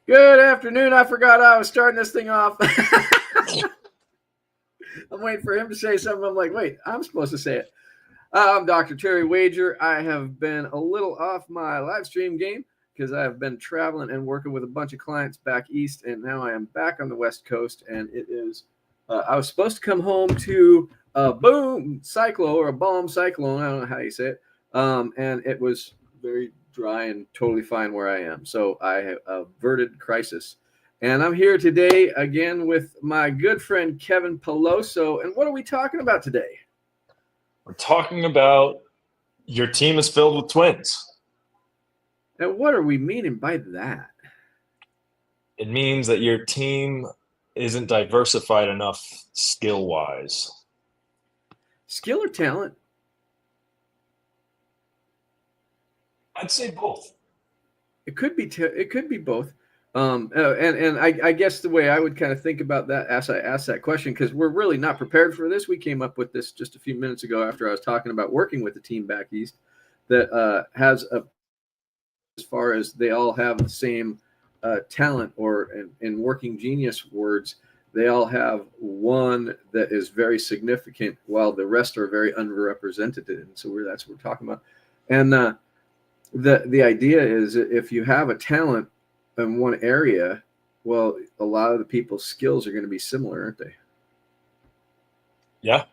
Good afternoon. I forgot I was starting this thing off. I'm waiting for him to say something. I'm like, wait, I'm supposed to say it. I'm Dr. Terry Wager. I have been a little off my live stream game because I have been traveling and working with a bunch of clients back east, and now I am back on the West Coast. And it is, I was supposed to come home to a boom cyclone or a bomb cyclone. I don't know how you say it. And it was very dry and totally fine where I am. So I have averted crisis. And I'm here today again with my good friend Kevin Peloso. And what are we talking about today? We're talking about your team is filled with twins. And what are we meaning by that? It means that your team isn't diversified enough skill-wise. Skill or talent? I'd say both. It could be. It could be both. And I guess the way I would kind of think about that as I asked that question, because we're really not prepared for this. We came up with this just a few minutes ago after I was talking about working with the team back east that has a, as far as they all have the same talent, or in working genius words, they all have one that is very significant while the rest are very underrepresented. And so that's what we're talking about. And the idea is if you have a talent in one area, well, a lot of the people's skills are going to be similar, aren't they? Yeah.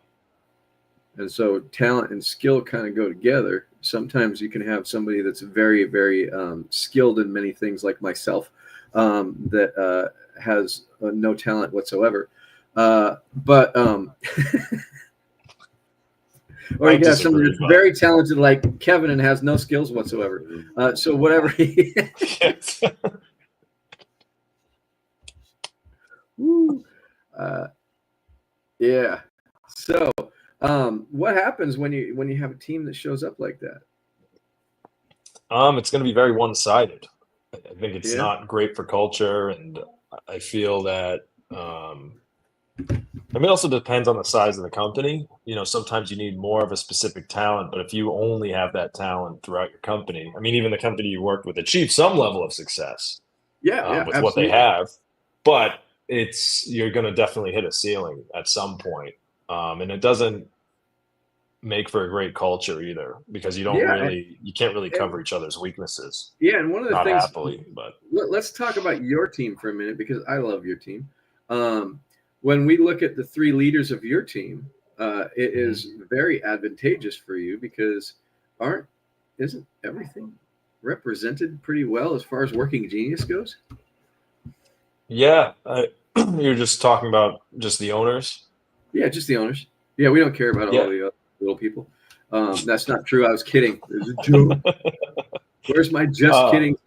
And so talent and skill kind of go together. Sometimes you can have somebody that's very, very skilled in many things, like myself, that has no talent whatsoever. But or you got somebody that's very talented like Kevin and has no skills whatsoever. So whatever he Woo. Yeah. So what happens when you have a team that shows up like that? It's going to be very one-sided. I think it's not great for culture, and I feel that it also depends on the size of the company. You know, sometimes you need more of a specific talent, but if you only have that talent throughout your company, I mean, even the company you worked with achieved some level of success with absolutely. what they have, but you're going to definitely hit a ceiling at some point. And it doesn't make for a great culture either, because you can't really cover each other's weaknesses. Yeah, and one of the not things, happily, but let's talk about your team for a minute, because I love your team. When we look at the three leaders of your team, it is very advantageous for you, because isn't everything represented pretty well as far as working genius goes? Yeah, you're just talking about just the owners? Yeah, just the owners. Yeah, we don't care about all the little people. That's not true. I was kidding. It was a joke. Where's my just kidding?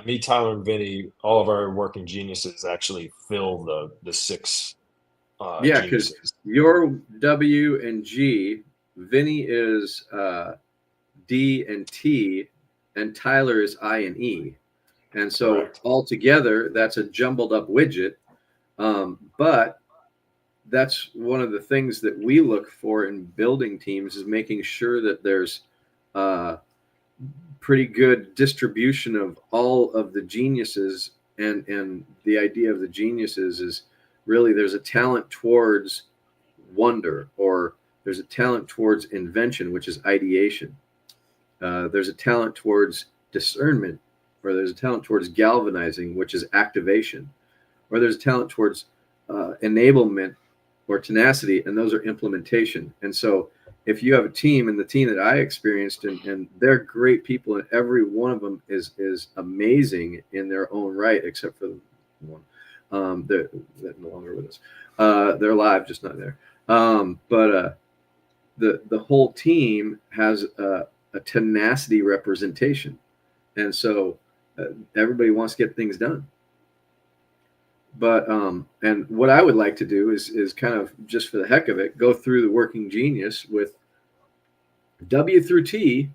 Me, Tyler, and Vinny, all of our working geniuses actually fill the six because you're W and G, Vinny is D and T, and Tyler is I and E. And so altogether, that's a jumbled up widget. But that's one of the things that we look for in building teams, is making sure that there's pretty good distribution of all of the geniuses. And the idea of the geniuses is really there's a talent towards wonder, or there's a talent towards invention, which is ideation. There's a talent towards discernment, or there's a talent towards galvanizing, which is activation, or there's a talent towards enablement or tenacity, and those are implementation. And so if you have a team, and the team that I experienced, and they're great people, and every one of them is amazing in their own right, except for the one they're no longer with us. They're alive, just not there. But the whole team has a tenacity representation, and so everybody wants to get things done. But and what I would like to do is kind of, just for the heck of it, go through the working genius with W through T,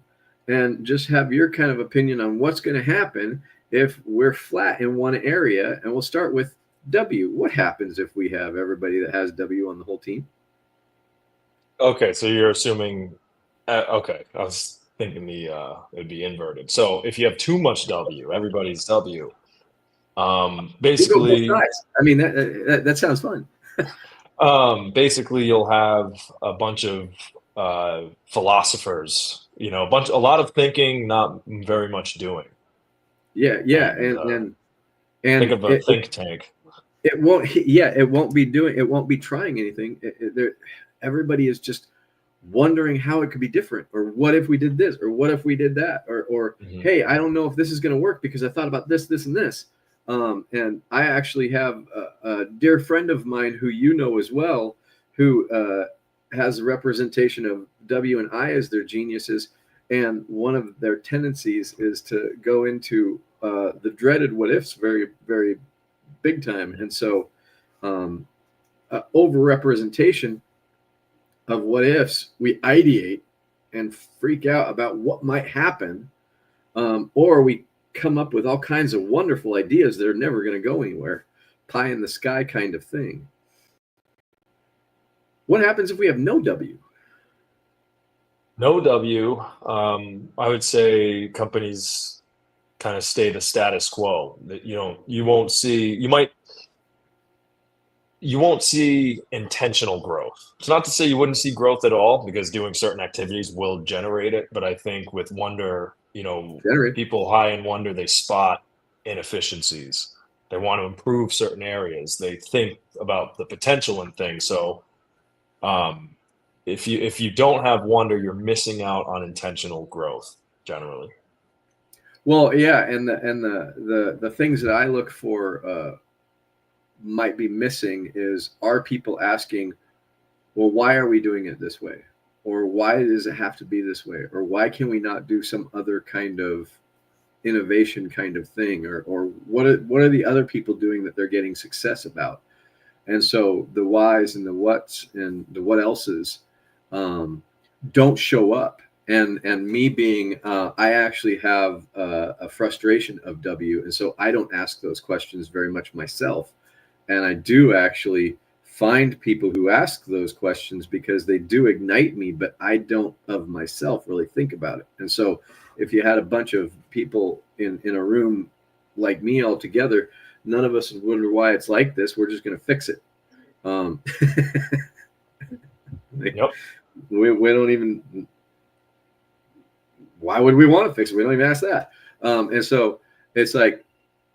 and just have your kind of opinion on what's going to happen if we're flat in one area. And we'll start with W. What happens if we have everybody that has W on the whole team? Okay, so you're assuming. Okay, I was thinking it'd be inverted. So if you have too much W, everybody's W. We'll go both Basically, sides. I mean, that sounds fun. basically you'll have a bunch of philosophers. A lot of thinking, not very much doing. Yeah, yeah, And think and of a think tank. it won't. Yeah, it won't be doing. It won't be trying anything. Everybody is just wondering how it could be different, or what if we did this, or what if we did that, or Mhm. hey, I don't know if this is going to work because I thought about this, this, and this. And I actually have a dear friend of mine who you know as well, who has a representation of W and I as their geniuses, and one of their tendencies is to go into the dreaded what ifs very, very big time. And so, um, over representation of what ifs, we ideate and freak out about what might happen, or we come up with all kinds of wonderful ideas that are never going to go anywhere, pie in the sky kind of thing. What happens if we have no W? No W. I would say companies kind of stay the status quo. That you won't see. You won't see intentional growth. It's not to say you wouldn't see growth at all, because doing certain activities will generate it. But I think with wonder, Generate. people high in wonder, they spot inefficiencies. They want to improve certain areas. They think about the potential in things. So um, if you don't have wonder, you're missing out on intentional growth generally. Well, yeah, and the things that I look for might be missing is, are people asking, well, why are we doing it this way? Or why does it have to be this way? Or why can we not do some other kind of innovation kind of thing? Or what are the other people doing that they're getting success about? And so the whys and the whats and the what else's don't show up. And me being, I actually have a frustration of W, and so I don't ask those questions very much myself. And I do actually find people who ask those questions because they do ignite me, but I don't of myself really think about it. And so if you had a bunch of people in a room like me all together, none of us would wonder why it's like this. We're just going to fix it. Um, Yep. we don't even, why would we want to fix it? We don't even ask that. And so it's like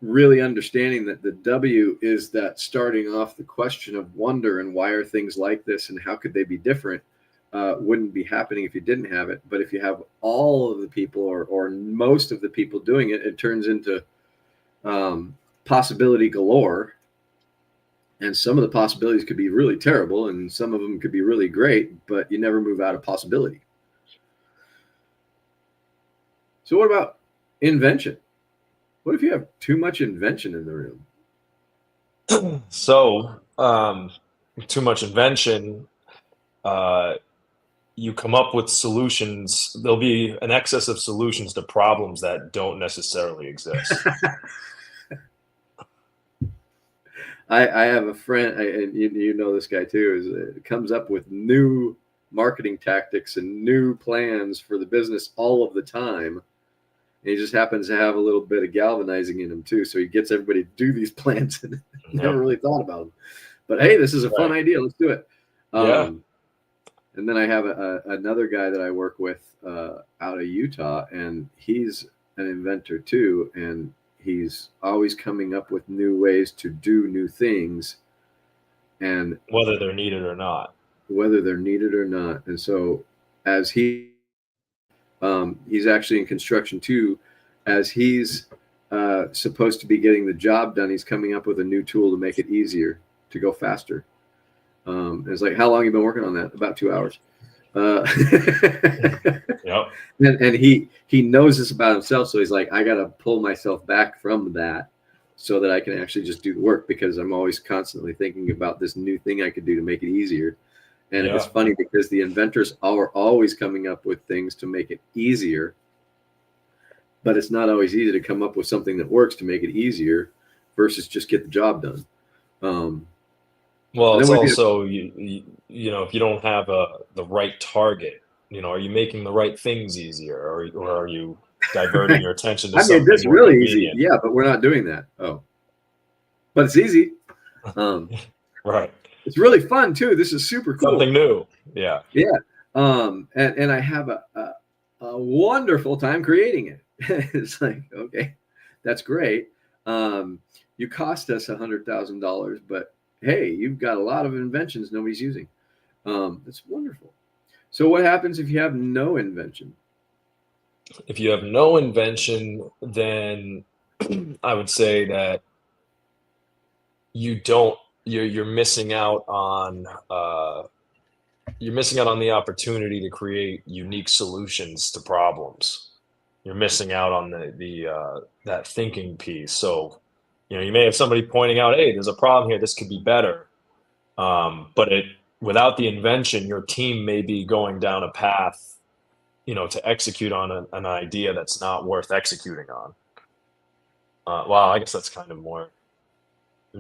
really understanding that the W is that starting off the question of wonder and why are things like this and how could they be different, wouldn't be happening if you didn't have it. But if you have all of the people, or most of the people doing it, it turns into possibility galore. And some of the possibilities could be really terrible and some of them could be really great, but you never move out of possibility. So what about invention? What if you have too much invention in the room? So too much invention. Uh, you come up with solutions. There'll be an excess of solutions to problems that don't necessarily exist. I have a friend, and you know this guy too, is comes up with new marketing tactics and new plans for the business all of the time. And he just happens to have a little bit of galvanizing in him too, so he gets everybody to do these plans and never Yep. really thought about them. But hey, this is a fun Right. idea. Let's do it. Yeah. And then I have another guy that I work with out of Utah, and he's an inventor too, and he's always coming up with new ways to do new things, and Whether they're needed or not. whether they're needed or not. And so, as he's actually in construction too, as he's supposed to be getting the job done, he's coming up with a new tool to make it easier, to go faster. It's like, how long have you been working on that? About 2 hours. Uh, Yep. and he knows this about himself, so he's like, I got to pull myself back from that so that I can actually just do the work, because I'm always constantly thinking about this new thing I could do to make it easier. And it's Yeah. funny because the inventors are always coming up with things to make it easier, but it's not always easy to come up with something that works to make it easier versus just get the job done. Um, Well, And then it's what if you also if you don't have the right target, are you making the right things easier, or are you diverting your attention to I mean, something that's more really easy. convenient? Yeah, but we're not doing that. Oh, but it's easy. Um, Right. it's really fun too. This is super cool. Something new. Yeah. Yeah. And I have a wonderful time creating it. It's like, okay, that's great. You cost us $100,000, but hey, you've got a lot of inventions nobody's using. It's wonderful. So what happens if you have no invention? If you have no invention, then I would say that you don't you're missing out on the opportunity to create unique solutions to problems. You're missing out on the that thinking piece. So, you may have somebody pointing out, "Hey, there's a problem here. This could be better." But without the invention, your team may be going down a path, to execute on an idea that's not worth executing on. Well, I guess that's kind of more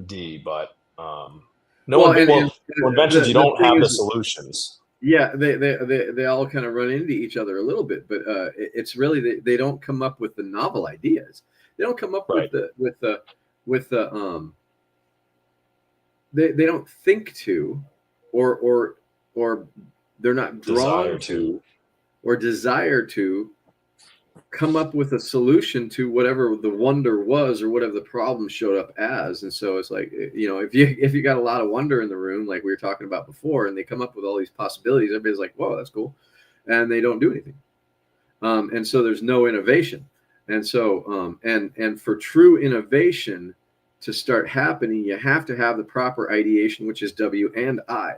D, but no Well, one. and Well, for inventions, you the don't thing have the is, solutions. yeah, they all kind of run into each other a little bit, but it's really they don't come up with the novel ideas. They don't come up Right. with the they don't think to, or they're not Desire drawn to. to, or desire to come up with a solution to whatever the wonder was or whatever the problem showed up as. And so it's like, if you got a lot of wonder in the room, like we were talking about before, and they come up with all these possibilities, everybody's like, whoa, that's cool, and they don't do anything. And so there's no innovation. And so and for true innovation to start happening, you have to have the proper ideation, which is W and I.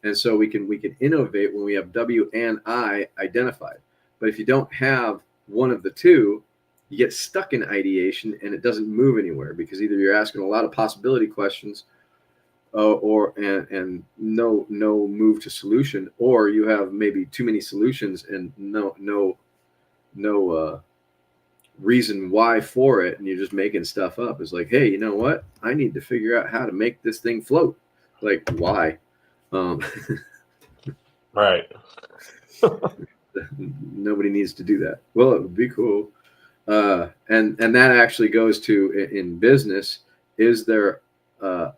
And so we can innovate when we have W and I identified. But if you don't have one of the two, you get stuck in ideation and it doesn't move anywhere, because either you're asking a lot of possibility questions, and no move to solution, or you have maybe too many solutions and no reason why for it, and you're just making stuff up. It's like, hey, you know what? I need to figure out how to make this thing float. Like, why? Um, Right. Nobody needs to do that. Well, it would be cool. And that actually goes to in business. Is there a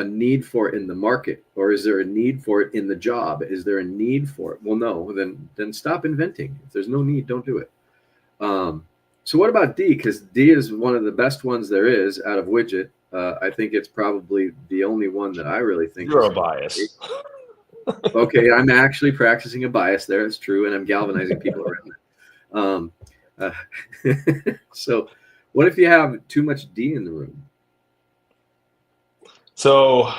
need for it in the market, or is there a need for it in the job? Is there a need for it? Well, no. Then stop inventing. If there's no need, don't do it. So what about D? Because D is one of the best ones there is out of widget. I think it's probably the only one that I really think Zero is bias. okay. I'm actually practicing a bias there. It's true, and I'm galvanizing people around it. So, what if you have too much D in the room? So,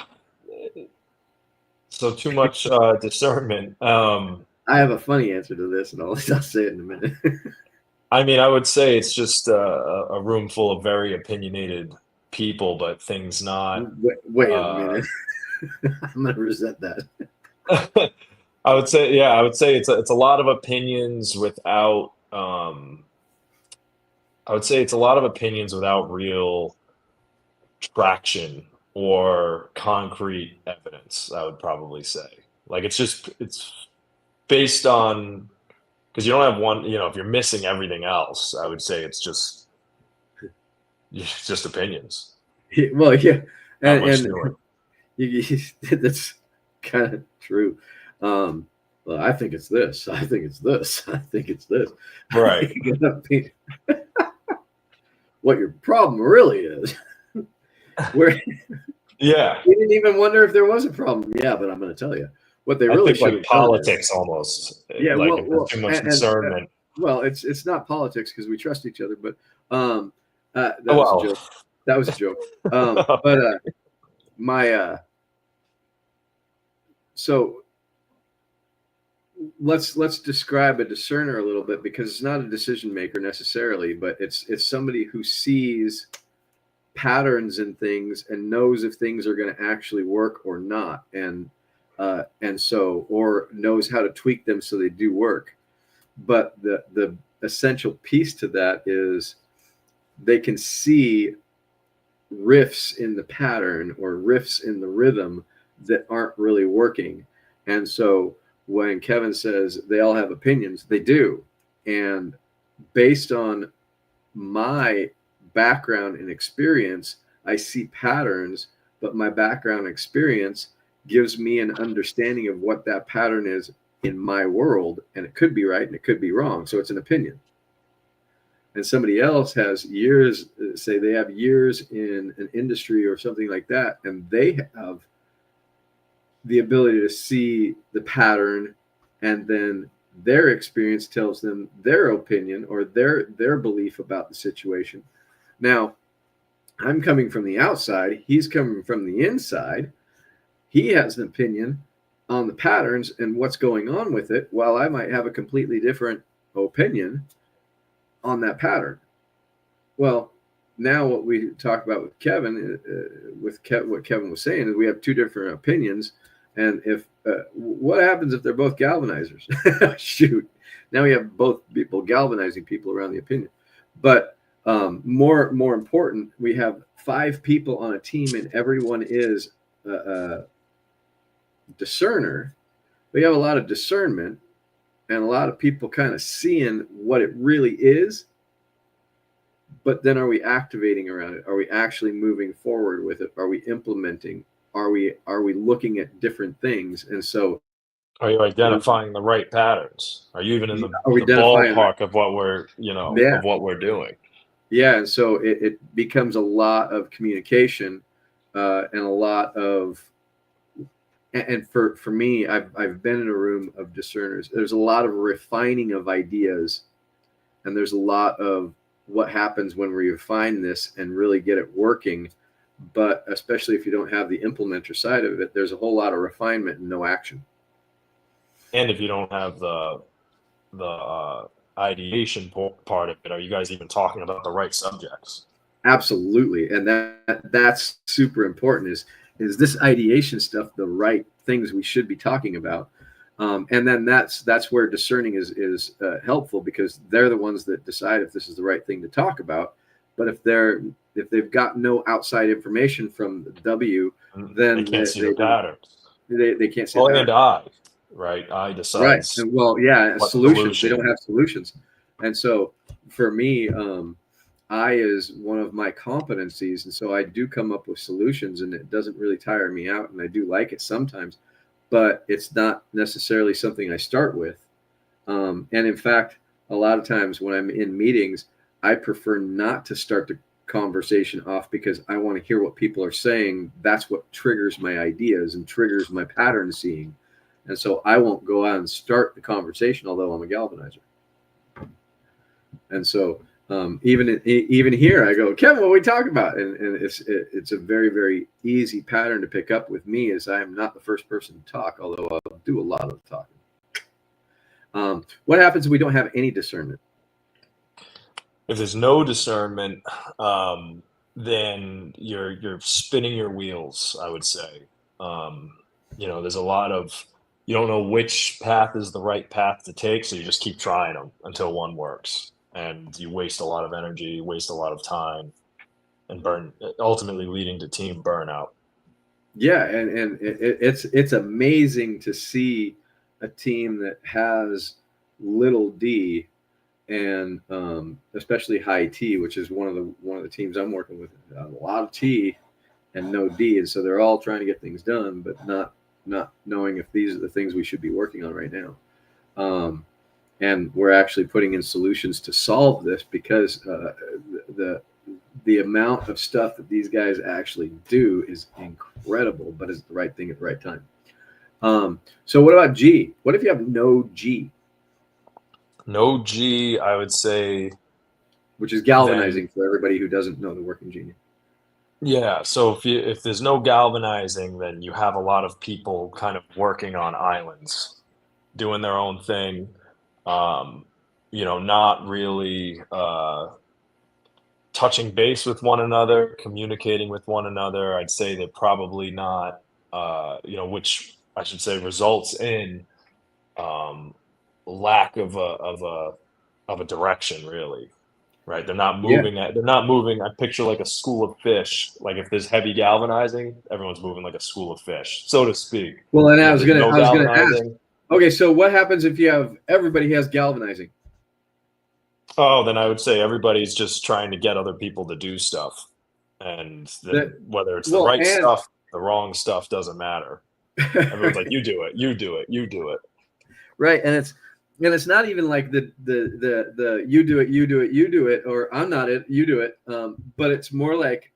too much discernment. I have a funny answer to this, and I'll say it in a minute. I mean, I would say it's just a room full of very opinionated people, but things not. Wait a Uh, minute. I'm gonna resent that. I would say, yeah, I would say it's a lot of opinions without. I would say it's a lot of opinions without real traction or concrete evidence. I would probably say, like, it's based on, because you don't have one. If you're missing everything else, I would say it's just opinions, Well, yeah, not and, much to and it. that's kind of true. Well, I think it's this. I think it's this. I think it's this. Right. What your problem really is. Where Yeah. we didn't even wonder if there was a problem. Yeah, but I'm going to tell you what they I really think should like have done is, politics almost, yeah, like if there's too much and discernment. well, it's not politics because we trust each other, but that was a Well, joke. That was a joke. But okay. my so let's describe a discerner a little bit, because it's not a decision maker necessarily, but it's somebody who sees patterns in things and knows if things are going to actually work or not, and so, or knows how to tweak them so they do work. But the essential piece to that is they can see riffs in the pattern or riffs in the rhythm that aren't really working. And so when Kevin says they all have opinions, they do. And based on my background and experience, I see patterns, but my background experience gives me an understanding of what that pattern is in my world. And it could be right and it could be wrong. So it's an opinion. And somebody else has years, say they have years in an industry or something like that, and they have the ability to see the pattern, and then their experience tells them their opinion or their belief about the situation. Now, I'm coming from the outside, he's coming from the inside. He has an opinion on the patterns and what's going on with it, while I might have a completely different opinion on that pattern. Well, now what we talk about with Kevin, what Kevin was saying, is we have two different opinions. And if what happens if they're both galvanizers? Shoot, now we have both people galvanizing people around the opinion. But more important, we have 5 people on a team, and everyone is a discerner. We have a lot of discernment, and a lot of people kind of seeing what it really is. But then are we activating around it? Are we actually moving forward with it? Are we implementing? Are we looking at different things? And so Are you identifying the right patterns? Are you even in are we the identifying that? ballpark of what we're, Yeah. of what we're doing? Yeah. And so it becomes a lot of communication, and a lot of, and for me, I've been in a room of discerners. There's a lot of refining of ideas, and there's a lot of what happens when we refine this and really get it working. But especially if you don't have the implementer side of it, there's a whole lot of refinement and no action. And if you don't have the ideation part of it, are you guys even talking about the right subjects? Absolutely, and that's super important. Is this ideation stuff the right things we should be talking about? And then that's where discerning is helpful, because they're the ones that decide if this is the right thing to talk about. But if they've got no outside information from the W, They then can't see the patterns. they can't see Well, the and pattern. I Right. decides And well, yeah, what solutions. They don't solution. have solutions. And so for me, I is one of my competencies. And so I do come up with solutions, and it doesn't really tire me out. And I do like it sometimes, but it's not necessarily something I start with. And in fact, a lot of times when I'm in meetings, I prefer not to start the conversation off, because I want to hear what people are saying. That's what triggers my ideas and triggers my pattern seeing. And so I won't go out and start the conversation, although I'm a galvanizer. And so even here, I go, Kevin, what are we talking about? And it's a very, very easy pattern to pick up with me, as I am not the first person to talk, although I'll do a lot of the talking. What happens if we don't have any discernment? If there's no discernment, then you're spinning your wheels, I would say. There's a lot of, you don't know which path is the right path to take, so you just keep trying them until one works, and you waste a lot of energy, waste a lot of time, and ultimately leading to team burnout. Yeah, and it's amazing to see a team that has little d, and especially high T, which is one of the teams I'm working with. A lot of T and no D, and so they're all trying to get things done, but not knowing if these are the things we should be working on right now. And we're actually putting in solutions to solve this, because the the amount of stuff that these guys actually do is incredible, but is the right thing at the right time. So what about G? What if you have no G? No G, I would say. Which is Then galvanizing for everybody who doesn't know the working genius. yeah, so if there's no galvanizing, then you have a lot of people kind of working on islands, doing their own thing, um, not really touching base with one another, communicating with one another. I'd say they're probably not, which I should say results in um, lack of a direction, really. right? They're not Yeah. moving. They're not moving. I picture like a school of fish. Like if there's heavy galvanizing, everyone's moving like a school of fish, so to speak. Well, and And I if was there's gonna no I was gonna ask. galvanizing, Okay, so what happens if you have everybody has galvanizing? oh, then I would say everybody's just trying to get other people to do stuff. And That then whether it's the well, right and stuff, the wrong stuff doesn't matter. Everyone's like, you do it, you do it, you do it. right, and it's not even like the you do it, you do it, you do it, or I'm not it, you do it. But it's more like,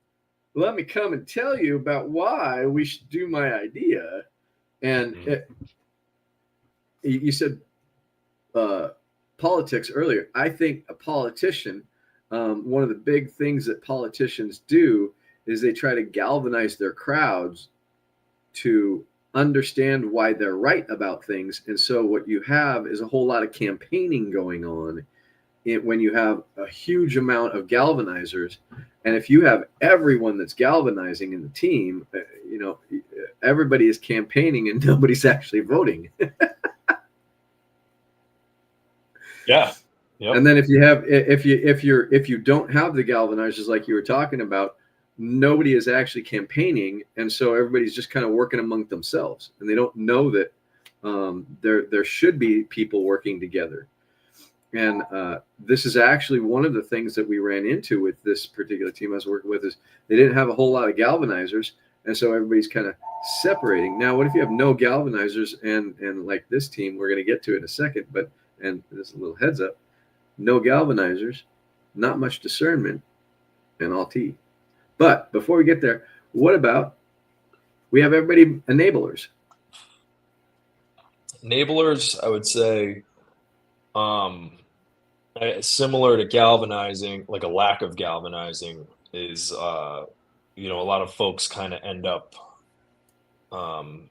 let me come and tell you about why we should do my idea. And Mm. you said uh, politics earlier. I think a politician, one of the big things that politicians do is they try to galvanize their crowds to understand why they're right about things. And so what you have is a whole lot of campaigning going on when you have a huge amount of galvanizers. And if you have everyone that's galvanizing in the team, everybody is campaigning and nobody's actually voting. Yeah. Yep. And then if you don't have the galvanizers like you were talking about, nobody is actually campaigning, and so everybody's just kind of working among themselves, and they don't know that there should be people working together. And this is actually one of the things that we ran into with this particular team I was working with is they didn't have a whole lot of galvanizers, and so everybody's kind of separating. Now, what if you have no galvanizers and like this team, we're going to get to it in a second, but and this is a little heads up, no galvanizers, not much discernment, and all T. But before we get there, what about we have everybody enablers? Enablers, I would say, um, similar to galvanizing, like a lack of galvanizing is, a lot of folks kind of end up,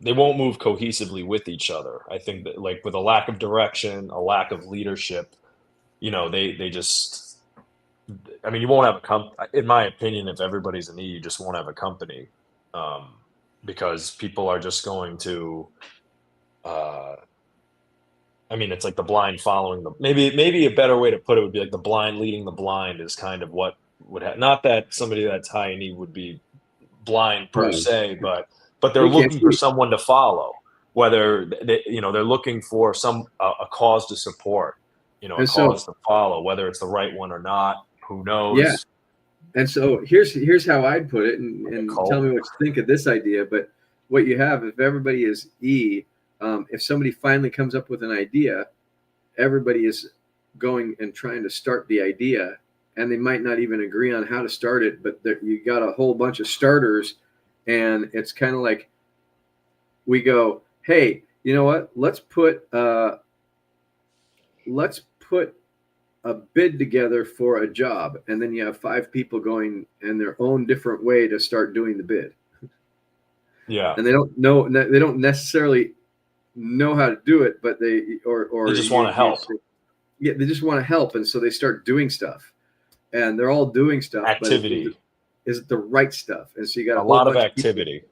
they won't move cohesively with each other. I think that like with a lack of direction, a lack of leadership, they just, I mean, you won't have in my opinion, if everybody's an E, you just won't have a company, um, because people are just going to, uh, I mean, it's like the blind following the, maybe a better way to put it would be like the blind leading the blind is kind of what would have, not that somebody that's high in E would be blind per No, se, but they're we can't looking for see. someone to follow, whether they're looking for a cause to support, a And so, cause to follow, whether it's the right one or not, who yeah. knows, And so here's how I'd put it, like a and tell cult. me what you think of this idea. But what you have, if everybody is E, if somebody finally comes up with an idea, everybody is going and trying to start the idea, and they might not even agree on how to start it, but you got a whole bunch of starters, and it's kind of like we go, hey, you know what? Let's put a bid together for a job, and then you have five people going in their own different way to start doing the bid, Yeah, and they don't necessarily know how to do it, but they just want to help. yeah, they just want to help, and so they start doing stuff, and they're all doing stuff, but Activity, is it the right stuff? And so you got a a whole lot of bunch of people, activity.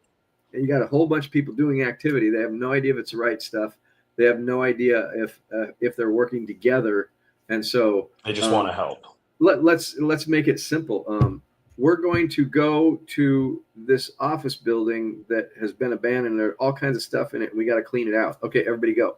and you got a whole bunch of people doing activity. They have no idea if it's the right stuff. They have no idea if they're working together, and so They just want um, to help. let's make it simple. We're going to go to this office building that has been abandoned. There are all kinds of stuff in it. We got to clean it out. Okay, everybody go.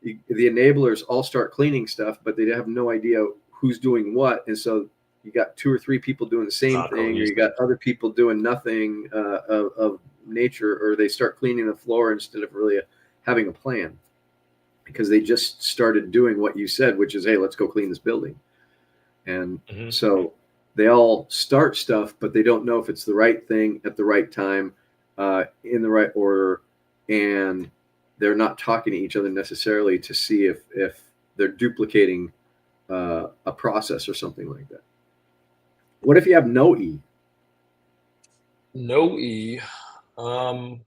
The enablers all start cleaning stuff, but they have no idea who's doing what, and so you got two or three people doing the same Not thing, or you cohesive. got other people doing nothing of nature, or they start cleaning the floor instead of really having a plan because they just started doing what you said, which is, hey, let's go clean this building. And Hmm. so they all start stuff, but they don't know if it's the right thing at the right time, in the right order, and they're not talking to each other necessarily to see if they're duplicating a process or something like that. What if you have no E? No E. Um,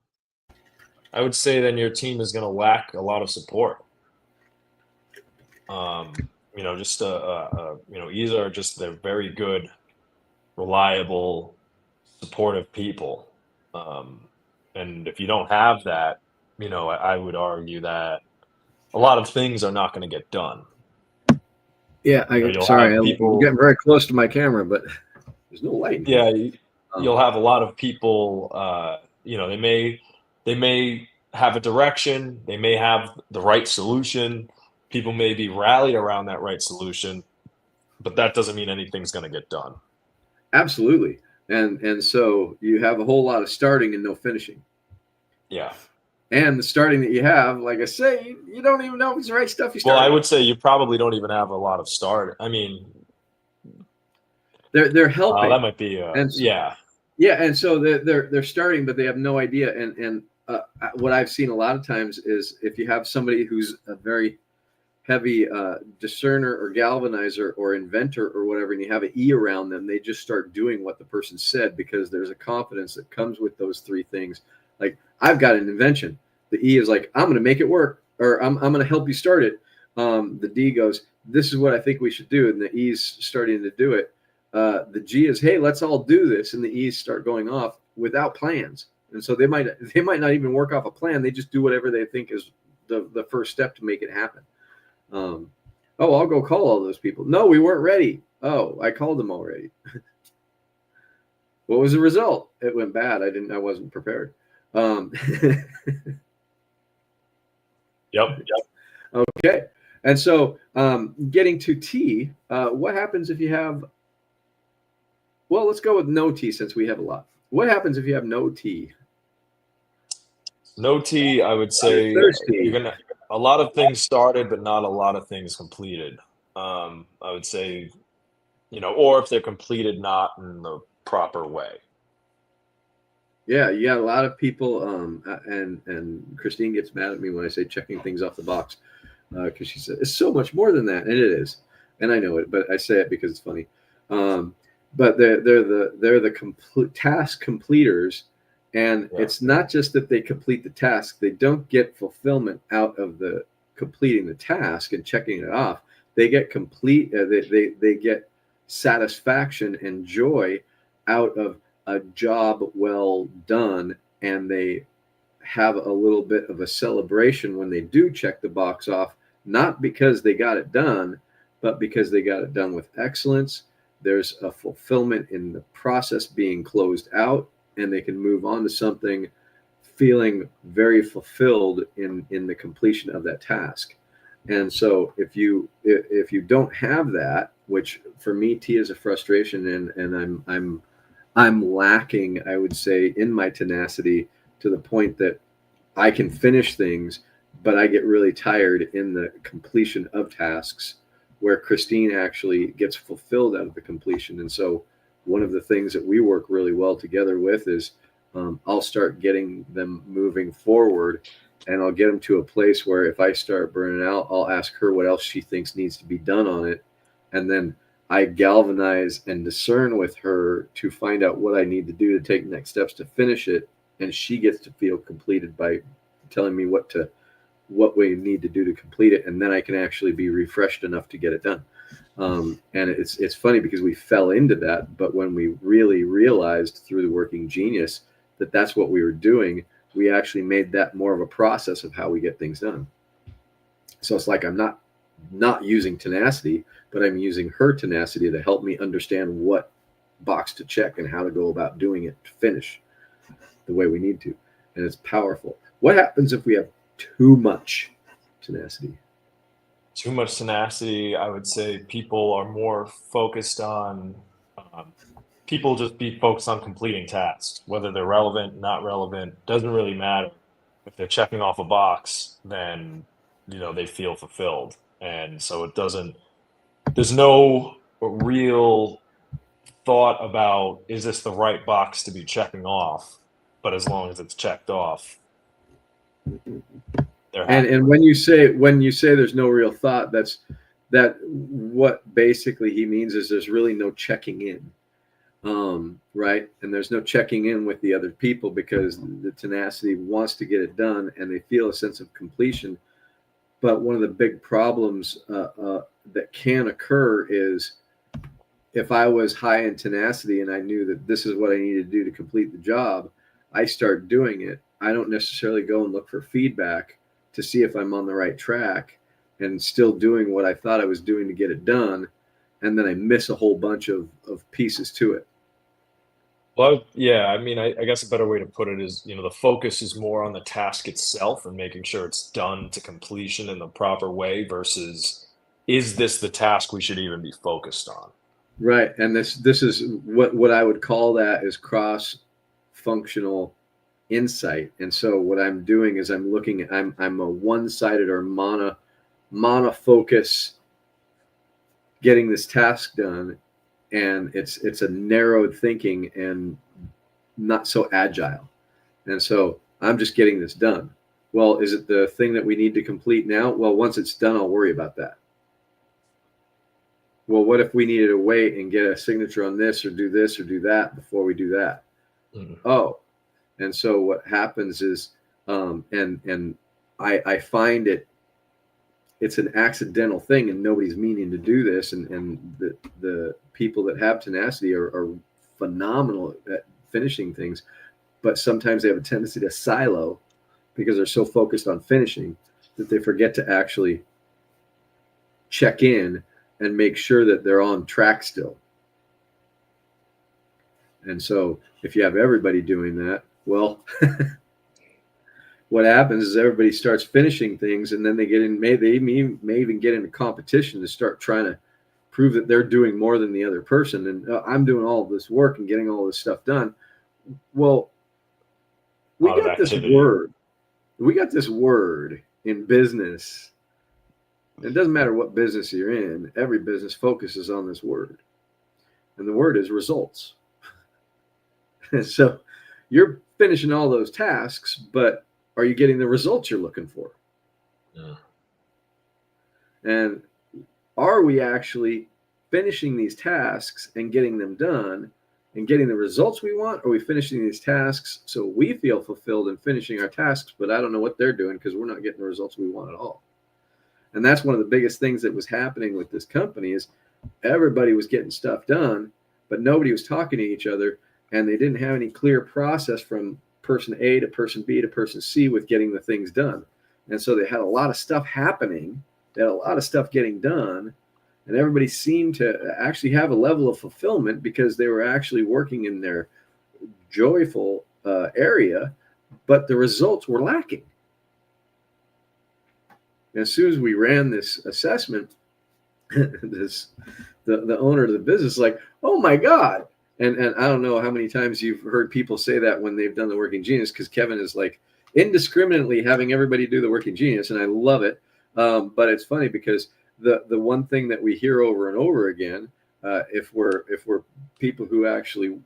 I would say then your team is going to lack a lot of support. Just E's are just they're very good, reliable, supportive people. Um, and if you don't have that, I would argue that a lot of things are not going to get done. Yeah, You'll sorry, have I'm people. getting very close to my camera, but there's no light in here. Yeah, you'll Um, have a lot of people. They may have a direction. They may have the right solution. People may be rallied around that right solution, but that doesn't mean anything's going to get done. Absolutely, and so you have a whole lot of starting and no finishing. Yeah. And the starting that you have, like I say, you don't even know if it's the right stuff you Well, I started. would say you probably don't even have a lot of start. I mean, They're helping, that might be, and yeah, yeah, and so they're starting, but they have no idea. And what I've seen a lot of times is if you have somebody who's a very heavy discerner or galvanizer or inventor or whatever, and you have an E around them, they just start doing what the person said because there's a confidence that comes with those three things. Like, I've got an invention. The E is like, I'm going to make it work, or I'm going to help you start it. The D goes, this is what I think we should do. And the E's starting to do it. The G is, hey, let's all do this. And the E's start going off without plans. And so they might not even work off a plan. They just do whatever they think is the first step to make it happen. Um, oh, I'll go call all those people. No, we weren't ready. Oh, I called them already. What was the result? It went bad. I wasn't prepared. Um, yep. okay. And so getting to T, what happens if you have, well, let's go with no T since we have a lot. What happens if you have no T? No T, I would You're say you're thirsty. gonna a lot of things started, but not a lot of things completed. I would say, or if they're completed, not in the proper way. Yeah, you got a lot of people, and Christine gets mad at me when I say checking things off the box because she said it's so much more than that, and it is, and I know it, but I say it because it's funny. Um, but they're the complete task completers, and Yeah. it's not just that they complete the task; they don't get fulfillment out of the completing the task and checking it off. They get they get satisfaction and joy out of a job well done, and they have a little bit of a celebration when they do check the box off, not because they got it done, but because they got it done with excellence. There's a fulfillment in the process being closed out, and they can move on to something feeling very fulfilled in the completion of that task. And so if you don't have that, which for me T is a frustration, and I'm lacking, I would say, in my tenacity to the point that I can finish things, but I get really tired in the completion of tasks where Christine actually gets fulfilled out of the completion. And so, one of the things that we work really well together with is I'll start getting them moving forward, and I'll get them to a place where if I start burning out, I'll ask her what else she thinks needs to be done on it. And then I galvanize and discern with her to find out what I need to do to take next steps to finish it. And she gets to feel completed by telling me what we need to do to complete it, and then I can actually be refreshed enough to get it done. And it's funny because we fell into that, but when we really realized through the working genius that that's what we were doing, we actually made that more of a process of how we get things done. So it's like I'm not using tenacity, but I'm using her tenacity to help me understand what box to check and how to go about doing it to finish the way we need to. And it's powerful. What happens if we have too much tenacity? Too much tenacity, I would say people are more focused on, um, people just be focused on completing tasks, whether they're relevant, not relevant, doesn't really matter. If they're checking off a box, then, they feel fulfilled. And so there's no real thought about, is this the right box to be checking off? But as long as it's checked off, they're And happy and with when it. you say there's no real thought, that what basically he means is there's really no checking in, right? And there's no checking in with the other people because the tenacity wants to get it done, and they feel a sense of completion. But one of the big problems that can occur is if I was high in tenacity and I knew that this is what I needed to do to complete the job, I start doing it. I don't necessarily go and look for feedback to see if I'm on the right track. and still doing what I thought I was doing to get it done, and then I miss a whole bunch of pieces to it. Well, yeah, I mean, I guess a better way to put it is, the focus is more on the task itself and making sure it's done to completion in the proper way versus, is this the task we should even be focused on? Right, and this is what I would call that is cross functional insight. And so what I'm doing is I'm looking at I'm a one-sided or monofocus getting this task done, and it's a narrowed thinking and not so agile. And so I'm just getting this done. Well, is it the thing that we need to complete now? Well, once it's done, I'll worry about that. Well, what if we needed to wait and get a signature on this or do that before we do that? Mhm. Oh, and so what happens is, and I find it's an accidental thing, and nobody's meaning to do this, and the people that have tenacity are phenomenal at finishing things, but sometimes they have a tendency to silo because they're so focused on finishing that they forget to actually check in and make sure that they're on track still. And so if you have everybody doing that, well, what happens is everybody starts finishing things, and then they may even get into competition to start trying to prove that they're doing more than the other person. And I'm doing all this work and getting all this stuff done. Well, A we lot of got this activity. word. We got this word in business. It doesn't matter what business you're in. Every business focuses on this word, and the word is results. And so you're finishing all those tasks, but are you getting the results you're looking for? Yeah. And are we actually finishing these tasks and getting them done and getting the results we want? Or are we finishing these tasks so we feel fulfilled in finishing our tasks, but I don't know what they're doing because we're not getting the results we want at all? And that's one of the biggest things that was happening with this company is everybody was getting stuff done, but nobody was talking to each other, and they didn't have any clear process from person A to person B to person C with getting the things done. And so they had a lot of stuff happening, they had a lot of stuff getting done, and everybody seemed to actually have a level of fulfillment because they were actually working in their joyful area, but the results were lacking. And as soon as we ran this assessment, this the owner of the business is like, oh my God. And I don't know how many times you've heard people say that when they've done the Working Genius, because Kevin is like indiscriminately having everybody do the Working Genius, and I love it. But it's funny because the one thing that we hear over and over again, if we're people who actually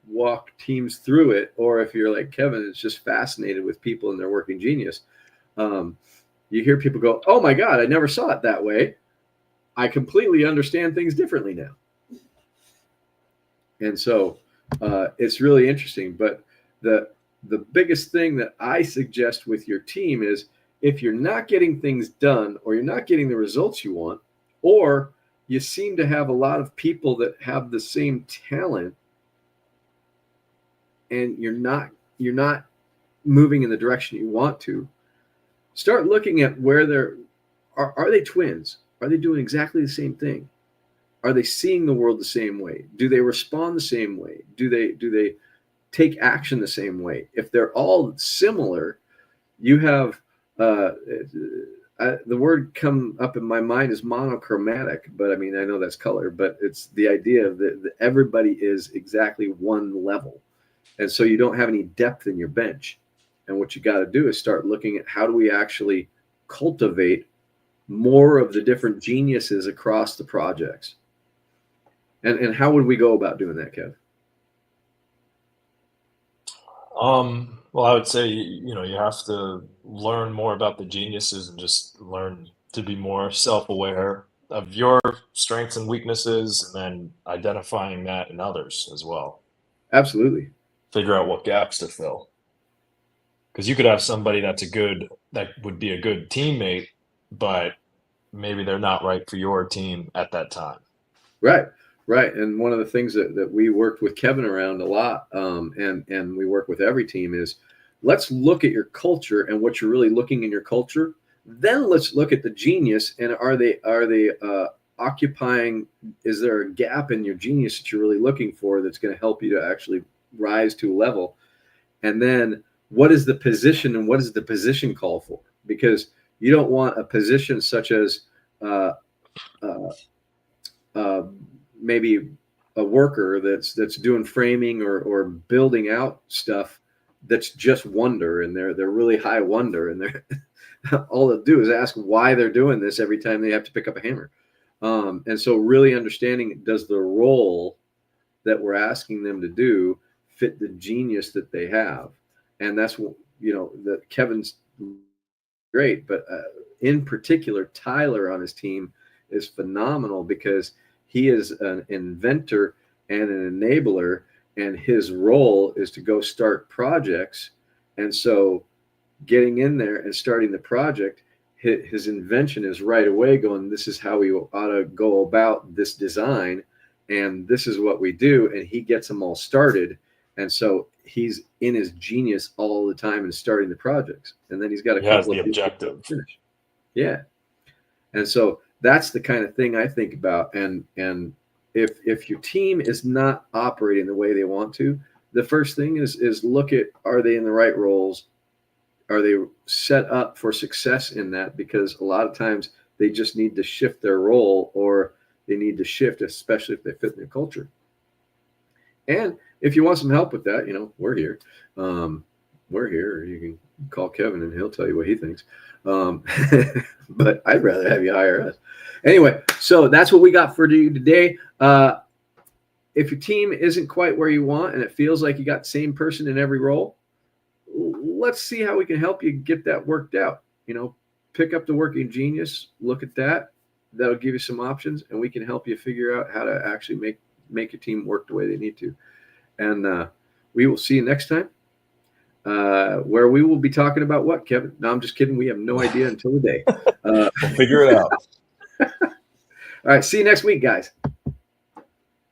walk teams through it, or if you're like Kevin, is just fascinated with people and their Working Genius, um, you hear people go, "Oh my God, I never saw it that way. I completely understand things differently now." And so it's really interesting. But the biggest thing that I suggest with your team is if you're not getting things done, or you're not getting the results you want, or you seem to have a lot of people that have the same talent, and you're not moving in the direction you want to, start looking at where are they twins? Are they doing exactly the same thing? Are they seeing the world the same way? Do they respond the same way? Do they take action the same way? If they're all similar, you have the word come up in my mind is monochromatic, but I mean I know that's color, but it's the idea of that everybody is exactly one level, and so you don't have any depth in your bench. And what you got to do is start looking at how do we actually cultivate more of the different geniuses across the projects. And how would we go about doing that, Kev? Well, I would say, you have to learn more about the geniuses and just learn to be more self-aware of your strengths and weaknesses, and then identifying that in others as well. Absolutely. Figure out what gaps to fill. Because you could have somebody that would be a good teammate, but maybe they're not right for your team at that time. Right. Right. And one of the things that we worked with Kevin around a lot, and we work with every team, is let's look at your culture and what you're really looking in your culture. Then let's look at the genius, and are they occupying? Is there a gap in your genius that you're really looking for that's going to help you to actually rise to a level? And then what is the position, and what does the position call for? Because you don't want a position such as uh, uh, uh, maybe a worker that's doing framing or building out stuff that's just wonder, and they're really high wonder, and they're all they'll do is ask why they're doing this every time they have to pick up a hammer. And so really understanding, does the role that we're asking them to do fit the genius that they have? And that's what, that Kevin's great, but in particular, Tyler on his team is phenomenal because he is an inventor and an enabler, and his role is to go start projects. And so getting in there and starting the project, his invention is right away going, this is how we ought to go about this design, and this is what we do, and he gets them all started. And so he's in his genius all the time and starting the projects, and then he's got a couple the of objective. finish. Yeah. And so that's the kind of thing I think about. And if your team is not operating the way they want to, the first thing is look at, are they in the right roles? Are they set up for success in that? Because a lot of times they just need to shift their role, or they need to shift, especially if they fit in their culture. And if you want some help with that, we're here. We're here. You can call Kevin and he'll tell you what he thinks. But I'd rather have you hire us. Anyway, so that's what we got for you today. If your team isn't quite where you want and it feels like you got the same person in every role, let's see how we can help you get that worked out. Pick up the Working Genius, look at that. That'll give you some options, and we can help you figure out how to actually make your team work the way they need to. And we will see you next time, where we will be talking about what, Kevin? No, I'm just kidding. We have no idea until the day. We'll figure it out. All right. See you next week, guys.